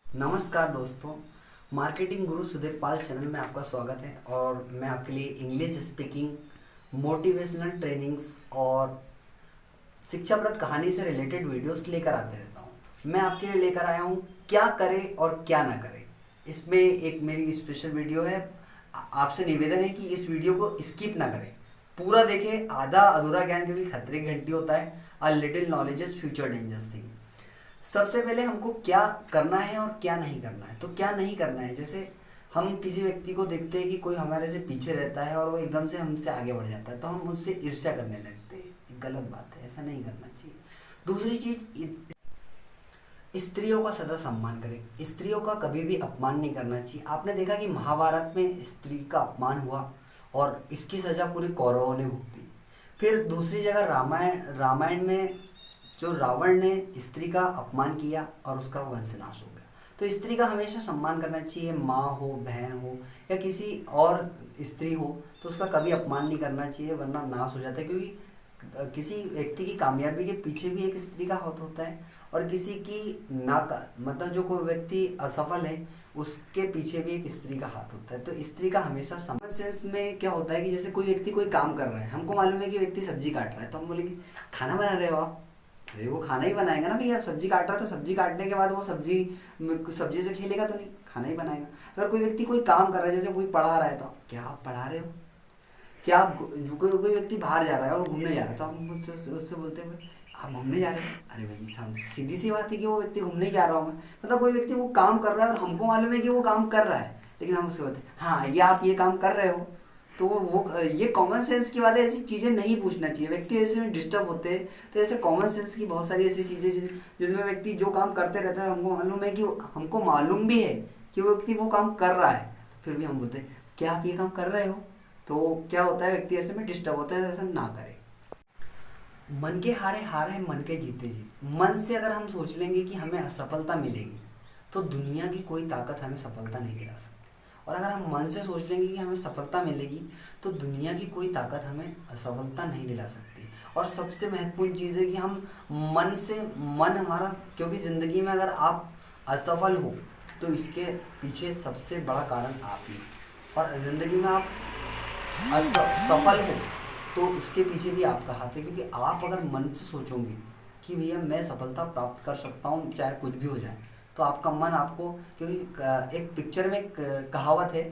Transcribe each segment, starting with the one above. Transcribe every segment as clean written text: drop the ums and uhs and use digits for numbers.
नमस्कार दोस्तों। मार्केटिंग गुरु सुधीर पाल चैनल में आपका स्वागत है और मैं आपके लिए इंग्लिश स्पीकिंग मोटिवेशनल ट्रेनिंग्स और शिक्षाप्रद कहानी से रिलेटेड वीडियोस लेकर आते रहता हूँ। मैं आपके लिए लेकर आया हूँ क्या करें और क्या ना करें। इसमें एक मेरी स्पेशल वीडियो है। आपसे निवेदन है कि इस वीडियो को स्किप ना करें, पूरा देखें। आधा अधूरा ज्ञान क्योंकि खतरे की घंटी होता है। A little knowledge is future dangerous thing. सबसे पहले हमको क्या करना है और क्या नहीं करना है। तो क्या नहीं करना है, जैसे हम किसी व्यक्ति को देखते हैं कि कोई हमारे से पीछे रहता है और वो एकदम से हमसे आगे बढ़ जाता है तो हम उससे ईर्ष्या करने लगते हैं। ये गलत बात है, ऐसा नहीं करना चाहिए। दूसरी चीज, स्त्रियों का सदा सम्मान करें। स्त्रियों का कभी भी अपमान नहीं करना चाहिए। आपने देखा कि महाभारत में स्त्री का अपमान हुआ और इसकी सजा पूरे कौरवों ने भुगती। फिर दूसरी जगह रामायण रामायण में जो रावण ने स्त्री का अपमान किया और उसका वंशनाश हो गया। तो स्त्री का हमेशा सम्मान करना चाहिए। माँ हो, बहन हो या किसी और स्त्री हो तो उसका कभी अपमान नहीं करना चाहिए, वरना नाश हो जाता है। क्योंकि किसी व्यक्ति की कामयाबी के पीछे भी एक स्त्री का हाथ होता है और किसी की मतलब जो कोई व्यक्ति असफल है उसके पीछे भी एक स्त्री का हाथ होता है। तो स्त्री का हमेशा कॉमन सेंस में क्या होता है कि जैसे कोई व्यक्ति कोई काम कर रहा है, हमको मालूम है कि व्यक्ति सब्जी काट रहा है तो हम बोलेंगे खाना बना रहे हो आप। अरे वो खाना ही बनाएगा ना भैया, सब्जी काट रहा है तो सब्जी काटने के बाद वो सब्जी सब्जी से खेलेगा तो नहीं, खाना ही बनाएगा। अगर कोई व्यक्ति कोई काम कर रहा है, जैसे कोई पढ़ा रहा है तो क्या आप पढ़ा रहे हो? क्या आप कोई व्यक्ति बाहर जा रहा है और घूमने जा रहा है तो हम उससे उससे बोलते हैं आप घूमने जा रहे हैं? अरे भाई सीधी सी बात है कि वो व्यक्ति घूमने ही जा रहा हूँ मैं। मतलब कोई व्यक्ति वो काम कर रहा है और हमको मालूम है कि वो काम कर रहा है, लेकिन हम उससे बोलते हैं हाँ ये आप ये काम कर रहे हो। तो वो ये कॉमन सेंस की बात है। ऐसी चीज़ें नहीं पूछना चाहिए। व्यक्ति ऐसे में डिस्टर्ब होते हैं। तो ऐसे कॉमन सेंस की बहुत सारी ऐसी चीज़ें जिसमें व्यक्ति जो काम करते रहता है हमको मालूम भी है कि वो व्यक्ति वो काम कर रहा है, फिर भी हम बोलते हैं क्या आप ये काम कर रहे हो? तो क्या होता है, व्यक्ति ऐसे में डिस्टर्ब होता है। ऐसा ना करें। मन के हारे हार है, मन के जीते जीत। मन से अगर हम सोच लेंगे कि हमें असफलता मिलेगी तो दुनिया की कोई ताकत हमें सफलता नहीं दिला सकती। और अगर हम मन से सोच लेंगे कि हमें सफलता मिलेगी तो दुनिया की कोई ताकत हमें असफलता नहीं दिला सकती। और सबसे महत्वपूर्ण चीज़ है कि हम मन हमारा, क्योंकि ज़िंदगी में अगर आप असफल हो तो इसके पीछे सबसे बड़ा कारण आप ही। और ज़िंदगी में आप सफल हो तो उसके पीछे भी आपका हाथ है। क्योंकि आप अगर मन से सोचोगे कि भैया मैं सफलता प्राप्त कर सकता हूँ चाहे कुछ भी हो जाए, तो आपका मन आपको, क्योंकि एक पिक्चर में कहावत है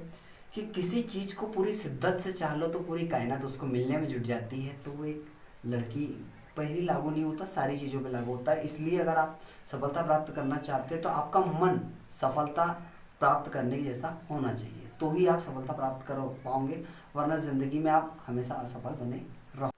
कि किसी चीज़ को पूरी शिद्दत से चाह लो तो पूरी कायनात उसको मिलने में जुट जाती है। तो वो एक लड़की पर ही लागू नहीं होता, सारी चीज़ों पे लागू होता है। इसलिए अगर आप सफलता प्राप्त करना चाहते हैं तो आपका मन सफलता प्राप्त करने के जैसा होना चाहिए, तो ही आप सफलता प्राप्त कर पाओगे। वरना ज़िंदगी में आप हमेशा असफल बने रहो।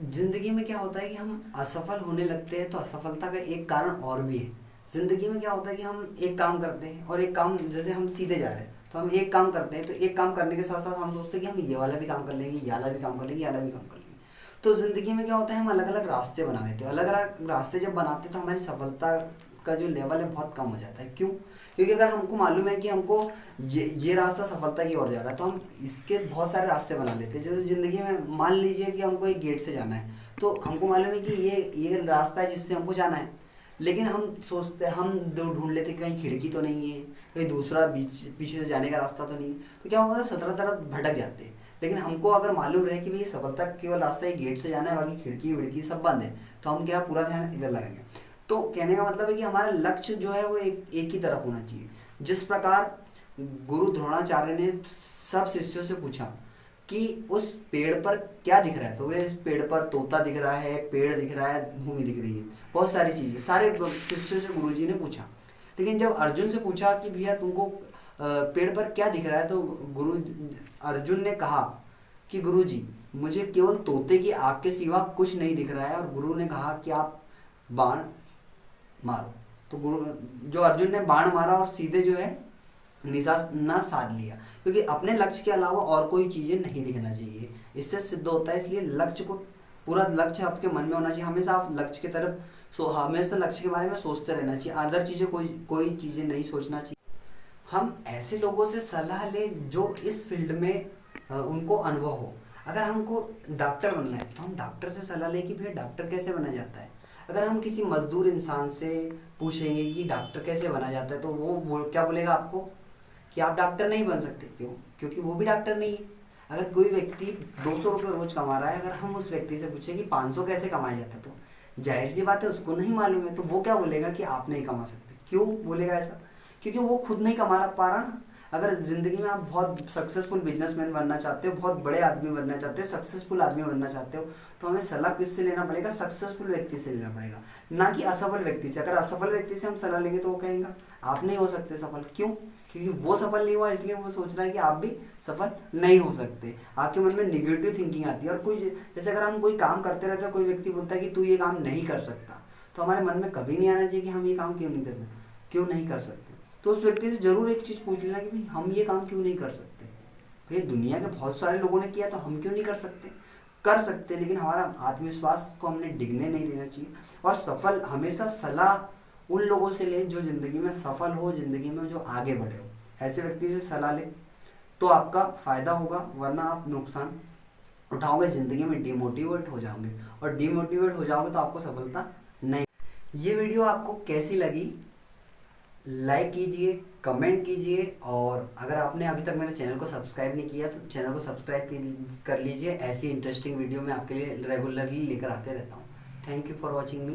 ज़िंदगी में क्या होता है कि हम असफल होने लगते हैं तो असफलता का एक कारण और भी है। ज़िंदगी में क्या होता है कि हम एक काम करते हैं और एक काम, जैसे हम सीधे जा रहे हैं तो हम एक काम करते हैं, तो एक काम करने के साथ साथ हम सोचते हैं कि हम ये वाला भी काम कर लेंगे, ये वाला भी काम कर लेंगे, ये वाला भी काम कर लेंगे। तो ज़िंदगी में क्या होता है, हम अलग अलग रास्ते बना लेते हैं। अलग अलग रास्ते जब बनाते हैं तो हमारी सफलता का जो लेवल है बहुत कम हो जाता है। क्यों? क्योंकि अगर हमको मालूम है कि हमको ये रास्ता सफलता की ओर जा रहा है तो हम इसके बहुत सारे रास्ते बना लेते हैं। जैसे ज़िंदगी में मान लीजिए कि हमको एक गेट से जाना है तो हमको मालूम है कि ये रास्ता है जिससे हमको जाना है, लेकिन हम ढूंढ लेते कहीं खिड़की तो नहीं है, कहीं दूसरा पीछे से जाने का रास्ता तो नहीं है। तो क्या होगा, 17 तरफ भटक जाते हैं। लेकिन हमको अगर मालूम रहे कि भाई सफलता केवल रास्ता है गेट से जाना है, बाकी खिड़की विड़की सब बंद है, तो हम क्या पूरा ध्यान इधर लगाएंगे। तो कहने का मतलब है कि हमारा लक्ष्य जो है वो एक ही तरफ होना चाहिए। जिस प्रकार गुरु द्रोणाचार्य ने सब शिष्यों से पूछा कि उस पेड़ पर क्या दिख रहा है, तो बोले इस पेड़ पर तोता दिख रहा है, पेड़ दिख रहा है, भूमि दिख रही है, बहुत सारी चीज़ें सारे शिष्यों से गुरुजी ने पूछा। लेकिन जब अर्जुन से पूछा कि भैया तुमको पेड़ पर क्या दिख रहा है, तो अर्जुन ने कहा कि गुरुजी मुझे केवल तोते की आँख के सिवा कुछ नहीं दिख रहा है। और गुरु ने कहा कि आप बाण मारो। तो जो अर्जुन ने बाण मारा और सीधे जो है निशाना साध लिया, क्योंकि अपने लक्ष्य के अलावा और कोई चीज़ें नहीं दिखना चाहिए। इससे सिद्ध होता है। इसलिए लक्ष्य को, पूरा लक्ष्य आपके मन में होना चाहिए। हमेशा आप लक्ष्य की तरफ हमेशा लक्ष्य के बारे में सोचते रहना चाहिए। अदर चीज़ें कोई चीज़ें नहीं सोचना चाहिए। हम ऐसे लोगों से सलाह लें जो इस फील्ड में उनको अनुभव हो। अगर हमको डॉक्टर बनना है तो हम डॉक्टर से सलाह लें कि भैया डॉक्टर कैसे बना जाता है। अगर हम किसी मजदूर इंसान से पूछेंगे कि डॉक्टर कैसे बना जाता है, तो वो क्या बोलेगा आपको कि आप डॉक्टर नहीं बन सकते। क्यों? क्योंकि वो भी डॉक्टर नहीं है। अगर कोई व्यक्ति 200 रुपये रोज कमा रहा है, अगर हम उस व्यक्ति से पूछें कि 500 कैसे कमाया जाता है, तो जाहिर सी बात है उसको नहीं मालूम है, तो वो क्या बोलेगा कि आप नहीं कमा सकते। क्यों बोलेगा ऐसा? क्योंकि वो खुद नहीं कमा पा रहा ना। अगर ज़िंदगी में आप बहुत सक्सेसफुल बिजनेसमैन बनना चाहते हो, बहुत बड़े आदमी बनना चाहते हो, सक्सेसफुल आदमी बनना चाहते हो, तो हमें सलाह किससे लेना पड़ेगा? सक्सेसफुल व्यक्ति से लेना पड़ेगा, ना कि असफल व्यक्ति से। अगर असफल व्यक्ति से हम सलाह लेंगे तो वो कहेगा आप नहीं हो सकते सफल। क्यों? क्योंकि वो सफल नहीं हुआ, इसलिए वो सोच रहा है कि आप भी सफल नहीं हो सकते। आपके मन में निगेटिव थिंकिंग आती है। और कोई, जैसे अगर हम कोई काम करते रहते हैं, कोई व्यक्ति बोलता है कि तू ये काम नहीं कर सकता, तो हमारे मन में कभी नहीं आना चाहिए कि हम ये काम क्यों नहीं कर सकते, क्यों नहीं कर सकते। तो उस व्यक्ति से जरूर एक चीज़ पूछ लेना कि भाई हम ये काम क्यों नहीं कर सकते। भाई दुनिया के बहुत सारे लोगों ने किया, तो हम क्यों नहीं कर सकते? कर सकते, लेकिन हमारा आत्मविश्वास को हमने डिगने नहीं देना चाहिए। और सफल हमेशा सलाह उन लोगों से ले जो ज़िंदगी में सफल हो, ज़िंदगी में जो आगे बढ़े हो, ऐसे व्यक्ति से सलाह ले तो आपका फ़ायदा होगा, वरना आप नुकसान उठाओगे, ज़िंदगी में डिमोटिवेट हो जाओगे, और डिमोटिवेट हो जाओगे तो आपको सफलता नहीं। ये वीडियो आपको कैसी लगी लाइक कीजिए, कमेंट कीजिए, और अगर आपने अभी तक मेरे चैनल को सब्सक्राइब नहीं किया तो चैनल को सब्सक्राइब कर लीजिए। ऐसी इंटरेस्टिंग वीडियो मैं आपके लिए रेगुलरली लेकर आते रहता हूँ। Thank you for watching me.